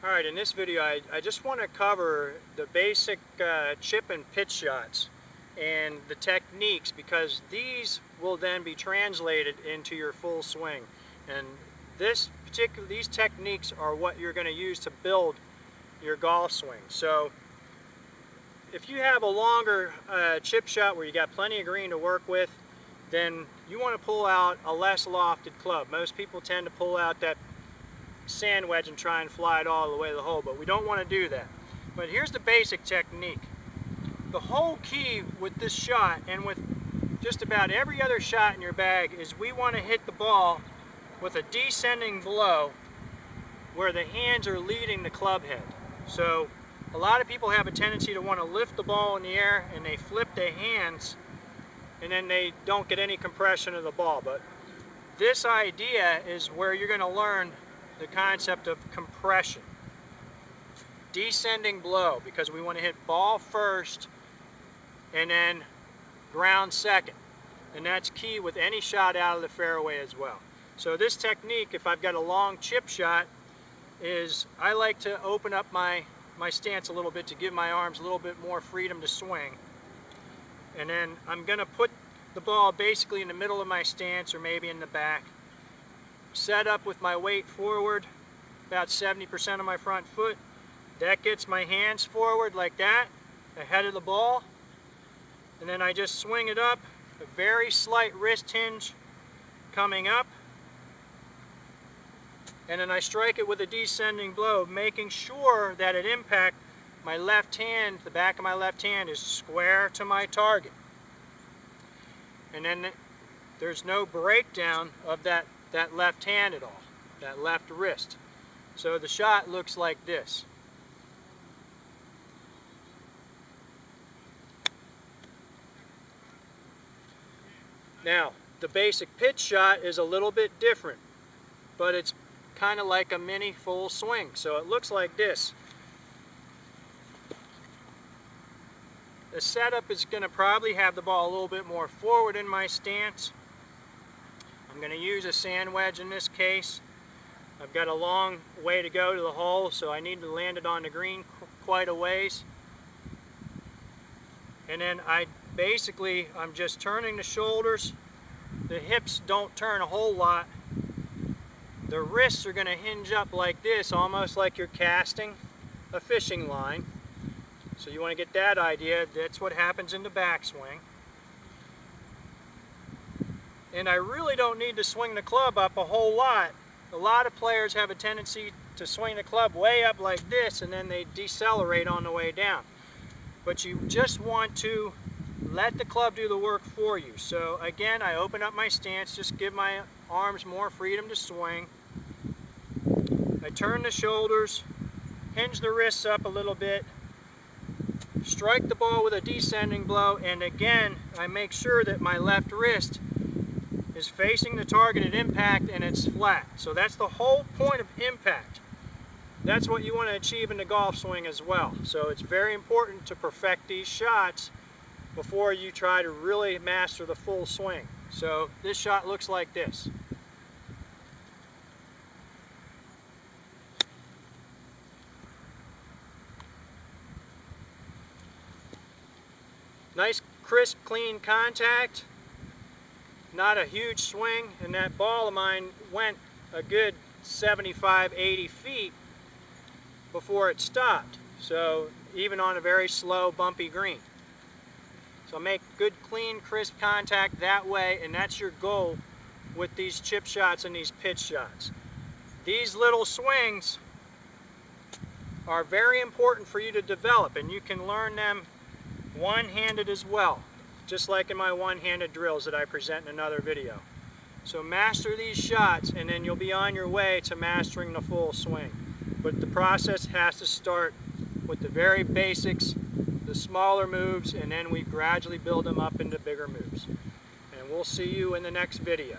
Alright, in this video I just want to cover the basic chip and pitch shots and the techniques, because these will then be translated into your full swing. And these techniques are what you're going to use to build your golf swing. So if you have a longer chip shot where you got plenty of green to work with, then you want to pull out a less lofted club. Most people tend to pull out that sand wedge and try and fly it all the way to the hole, but we don't want to do that. But here's the basic technique. The whole key with this shot, and with just about every other shot in your bag, is we want to hit the ball with a descending blow where the hands are leading the club head. So a lot of people have a tendency to want to lift the ball in the air and they flip their hands and then they don't get any compression of the ball. But this idea is where you're going to learn the concept of compression. Descending blow, because we want to hit ball first and then ground second. And that's key with any shot out of the fairway as well. So this technique, if I've got a long chip shot, is I like to open up my stance a little bit to give my arms a little bit more freedom to swing. And then I'm going to put the ball basically in the middle of my stance, or maybe in the back. Set up with my weight forward, about 70% of my front foot. That gets my hands forward like that, ahead of the ball. And then I just swing it up, a very slight wrist hinge coming up. And then I strike it with a descending blow, making sure that at impact, my left hand, the back of my left hand, is square to my target. And then there's no breakdown of that left hand at all, that left wrist. So the shot looks like this. Now, the basic pitch shot is a little bit different, but it's kind of like a mini full swing. So it looks like this. The setup is going to probably have the ball a little bit more forward in my stance. I'm going to use a sand wedge in this case. I've got a long way to go to the hole, so I need to land it on the green quite a ways. And then I'm just turning the shoulders. The hips don't turn a whole lot. The wrists are going to hinge up like this, almost like you're casting a fishing line. So you want to get that idea. That's what happens in the backswing. And I really don't need to swing the club up a whole lot. A lot of players have a tendency to swing the club way up like this and then they decelerate on the way down. But you just want to let the club do the work for you. So again, I open up my stance, just give my arms more freedom to swing. I turn the shoulders, hinge the wrists up a little bit, strike the ball with a descending blow, and again, I make sure that my left wrist is facing the target at impact and it's flat. So that's the whole point of impact. That's what you want to achieve in the golf swing as well. So it's very important to perfect these shots before you try to really master the full swing. So this shot looks like this. Nice, crisp, clean contact. Not a huge swing, and that ball of mine went a good 75, 80 feet before it stopped. So even on a very slow, bumpy green. So make good, clean, crisp contact that way, and that's your goal with these chip shots and these pitch shots. These little swings are very important for you to develop, and you can learn them one-handed as well, just like in my one-handed drills that I present in another video. So master these shots and then you'll be on your way to mastering the full swing. But the process has to start with the very basics, the smaller moves, and then we gradually build them up into bigger moves. And we'll see you in the next video.